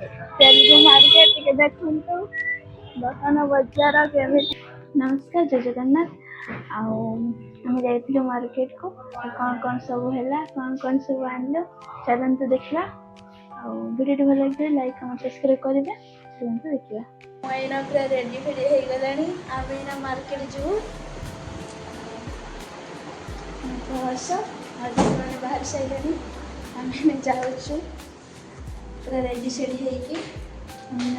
Telugu market के देखु दोकान बजार केमी। नमस्कार जय जगन्नाथ। आम जाइलु मार्केट को कौन कौन सब है कौन सब आनल चलते देखा। वीडियो भल लगे लाइक कमेंट सब्सक्राइब करेंगे। चलते देखा मुझे पूरा रेडी फेडी हो गलानी। आम एना मार्केट जीवु बस मैंने बाहर सारे आम जाऊँ पूरा रेडी सेडी होगी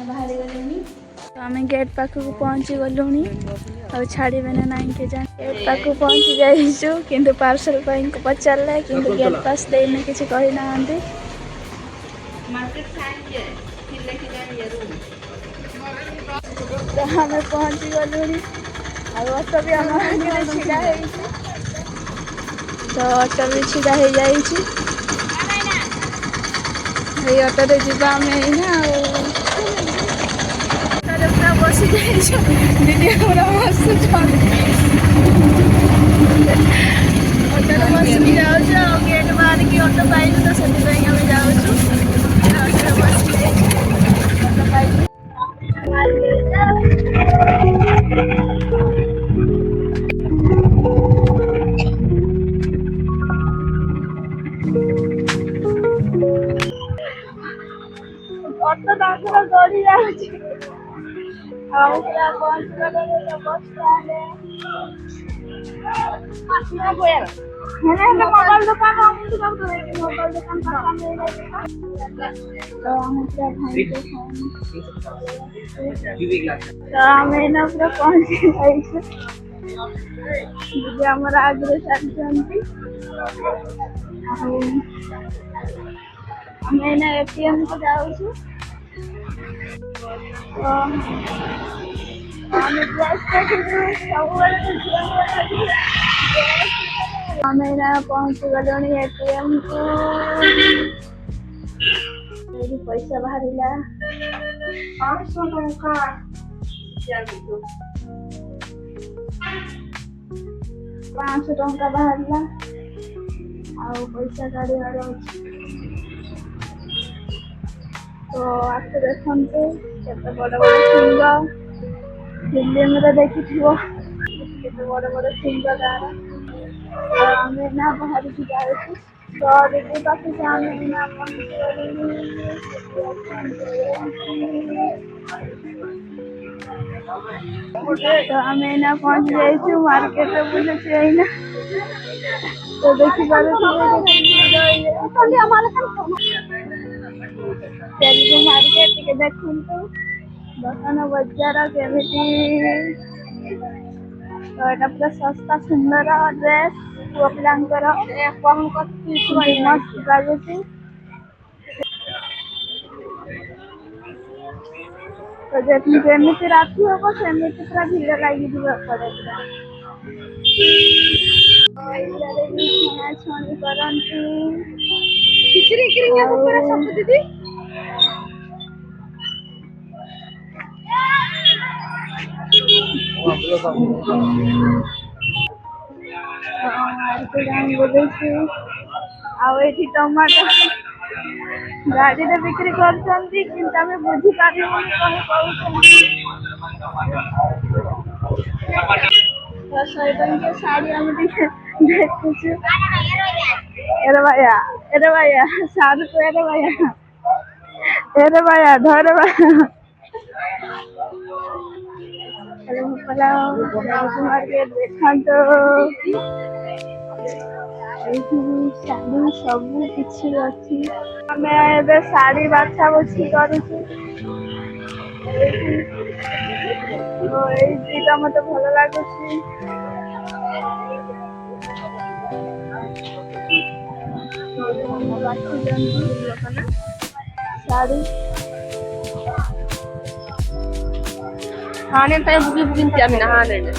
बाहर गले। तो आम गेट पाखक पहुँची गलु आ छाड़े ना ना के जान गेट पाखक पहुँची जाइछु किंतु पार्सल पचारे कि गेट पास देने किसी कहना। तो आम पहुँची गलु ऑटो भी आम छिड़ा तो ऑटो भी छिड़ा हो जाइए ऑटो जीवा आम पूरा बसी दीदी पूरा हसुच ऑटो बसिक जाऊँ गेट बाहर की ऑटो पाइलु तो से जाऊँ ऑटो दाखला गड़ी जाऊँ मोबाइल दुकान पूरा पहुंची आगे सारी एटीएम को जाऊँ पहुँची गलुणी एटीएम को पैसा बाहर 500 टंका 500 टंका बाहर पैसा काढ़ार अच्छे। तो आके देखते केते बड़ बड़ सिंह फिल्म देखी केते बड़ बड़ सिंह गार आम ना बाहर की जाऊँ तो दीदी पाखे आम ना तो आम ना पहुँच जाइए मार्केट बुलूँ तो देखी तेलुगु मार्केट के देखु दोकान बजार केमी। तो यहाँ पूरा सस्ता सुंदर ड्रेस पुओ पिलांकर मस्त लगुच। तो जमी राति हम सेमती पूरा भीड़ लगी पड़े छुणी करती दीदी टमाटो गाड़ी में बिक्री कर बुझी पार 100 टंकिया साड़ी आम देखु। एरे भैया साधु को एरे भैया धरे मार्केट देखा शाढ़ी सब किसी अच्छी आम ए शाढ़ी बाछा बुछी करूँ तो यहीटा मत भल लगुच। साड़ी खाने टाइम बुकिंग किया मैं नहा लेने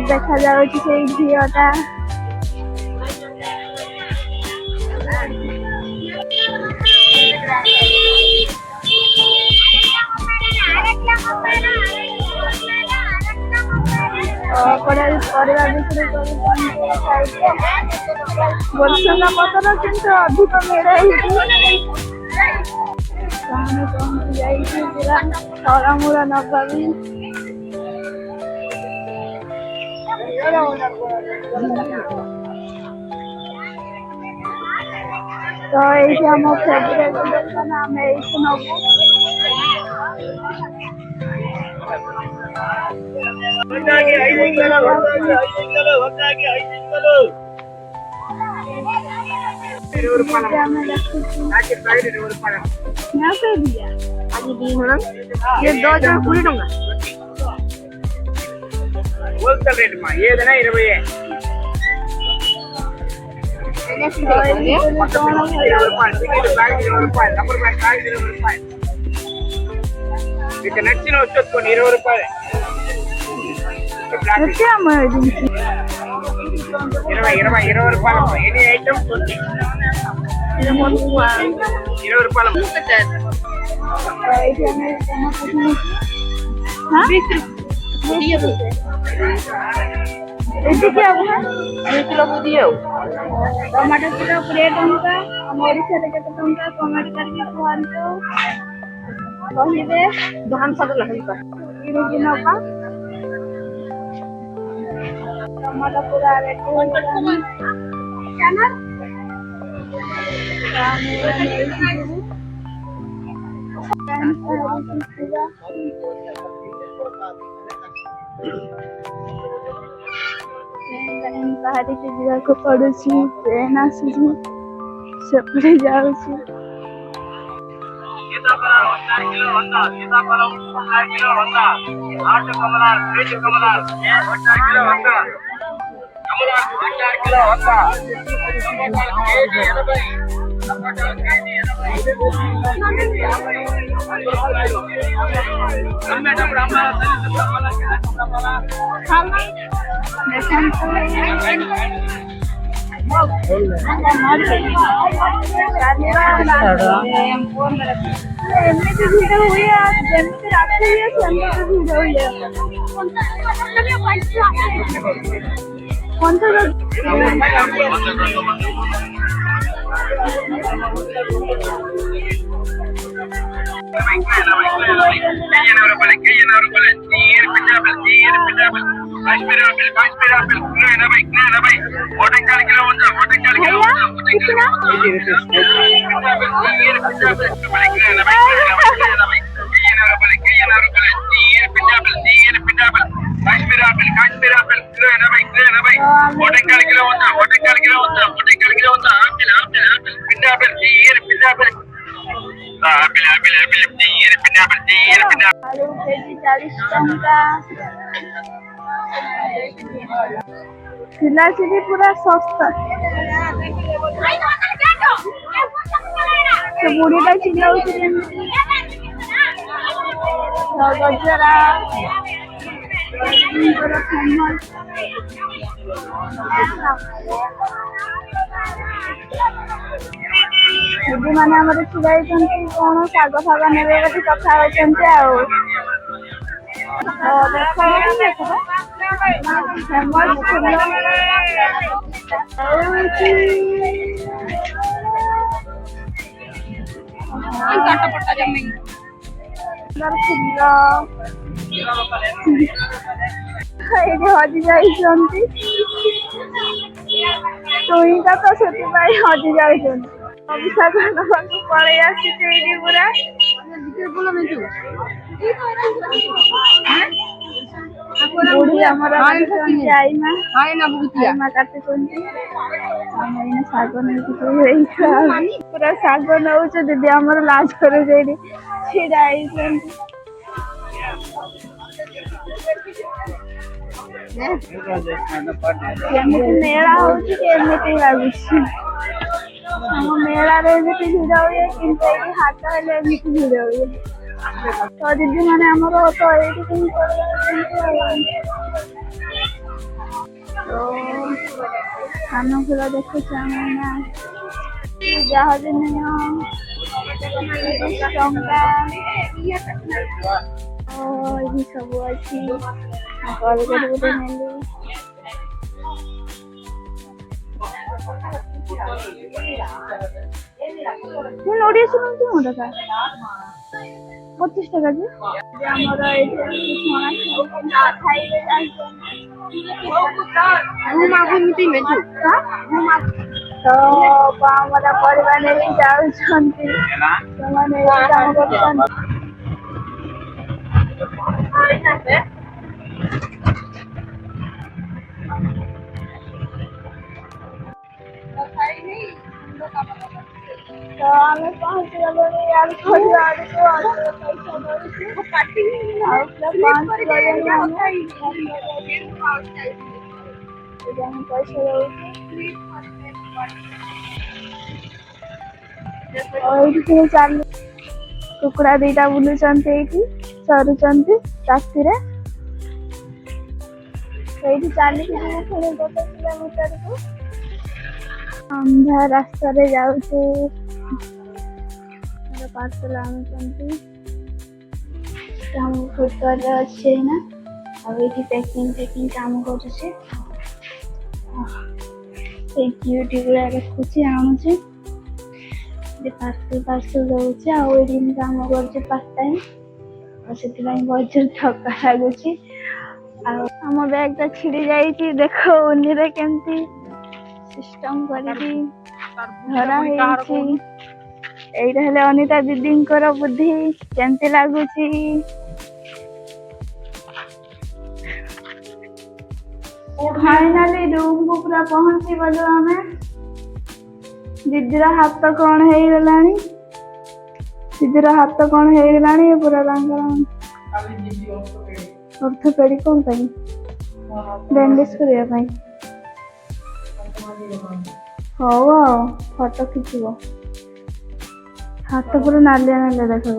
देखा जाए झीटा ପରିବା ବିକ୍ରି କରୁଛନ୍ତି ବର୍ଷକ ପତ୍ର କିନ୍ତୁ ଅଧିକ ମିଳେ ଆମେ ପହଞ୍ଚି ଯାଇଛି ପୁରା ଫଳମୂଳ ନବା ବି ତ ଏଇଠି ଆମ ଫେଭରେଟ୍ ଦୋକାନ ଆମେ ଏଇଠୁ ନବୁ होलसेल रेट में ये देना 20 నచ్చిన వచ్చేసుకోండి 20 రూపాయలు 20 రూపాయలు ఎనీ ఐటమ్ 20 రూపాయలు टमाटो किलो 20 टंका ओडिशा रे केते टंका कमेंट करके कहंतो कहिबे धान सब लहका इरे नका टमाटो पूरा रेट चैनल बाहरी के जगह को पड़ोसी ट्रेन आसुची सेपटे जाउची सीताफल 4 किलो 100 सीताफल 4 किलो 100 आठ कमला 3 कमला 4 किलो 100 कमला 4 किलो 100 केजी 80 एमती भिड़ हुए जमी रात हुए सेमती भिड़ हुए आलू केजी 40 टंका सिला सिली पूरा सस्ता तो बुढ़ीटा चिल्लाउची गजरा फेमस दीदी मैंने आम छिड़ा कौन शाग फाग ने कथा होती हजि जाइछन्ति तुईका तो से हजि जाइछन्ति अभिशाप पड़े आसी पूरा बुढ़ी हमारा आईमा काटे शाग नहीं पूरा शाग नौ दीदी आमर लाज कर छिड़ा मेला होमती लगुच मेला भिड़ हुए कि हाट हेल्ले भिड़ हुए तो दीदी मैंने आमर तो ये कान फूल देखु जहाज नहीं टंका सब अच्छी କୋଲଗେଟ୍ ଗୋଟେ ନେଲି। ନଡ଼ିଆ ଶୁଣନ୍ତୁ ମୋ ଟଙ୍କା 25 ଟଙ୍କା ଯେ ଆମର ଏଇଠି ଖାଇବେ ତ ଆମର ପରିବାର ନେଇ ଯାଉଛନ୍ତି ସେମାନେ ଏଇଠି କାମ କରୁଛନ୍ତି। ତ ଆମେ ପହଞ୍ଚିଗଲୁଣି ଆଉ ଖୋଲିବା ଆଡ଼କୁ ଅଧିକ ପଇସା ଦଉଛି ଆଉ ପୁରା ପହଞ୍ଚିଗଲୁଣି ଆମେ ପଇସା ଦଉଛି। ଏଇଠି ପୁଣି ଚାଲୁ କୁକୁଡ଼ା ଦିଟା ବୁଲୁଛନ୍ତି ଏଇଠି ଚରୁଛନ୍ତି ରାତିରେ। ଏଇଠି ଚାଲିକି ଯିବୁ ପୁଣି 1 କିଲୋମିଟରକୁ। ଅନ୍ଧାର ରାସ୍ତାରେ ଯାଉଛୁ ପାର୍ସଲ ଆଣୁଛନ୍ତି। କାମ ଫୁଟରେ ଅଛି ଏଇନା ଆଉ ଏଇଠି ପ୍ୟାକିଂ କାମ କରୁଛି। ଏଇଠି ଗୁଡ଼ା ରଖୁଛି ଆଣୁଛି ପାର୍ସଲ ଦଉଛି ଆଉ ଏଇଠି କାମ କରୁଛି ପାର୍ଟ ଟାଇମ୍ ଆଉ ସେଥିପାଇଁ ବହୁତ ଥକା ଲାଗୁଛି। ଆଉ ଆମ ବ୍ୟାଗଟା ଛିଡ଼ି ଯାଇଛି ଦେଖ ଉନିରେ କେମିତି ସିଷ୍ଟମ କରିକି ଧରା ହେଇଛି। ଏଇଟା ହେଲେ ଅନିତା ଦିଦିଙ୍କର ବୁଦ୍ଧି କେମିତି ଲାଗୁଛି। ଫାଇନାଲି ରୁମକୁ ପୁରା ପହଞ୍ଚି ଗଲୁ ଆମେ। ଦିଦିର ହାତ କଣ ହେଇଗଲାଣି ପୁରା ତାଙ୍କର ଅର୍ଥୋପେଡିକ କଣ ପାଇଁ ବ୍ୟାଣ୍ଡେଜ କରିବା ପାଇଁ। ହଉ ଆଉ ଫଟୋ ଖିଚିବ। ହାତ ପୁରା ନାଲିଆ ଦେଖାଗଲା।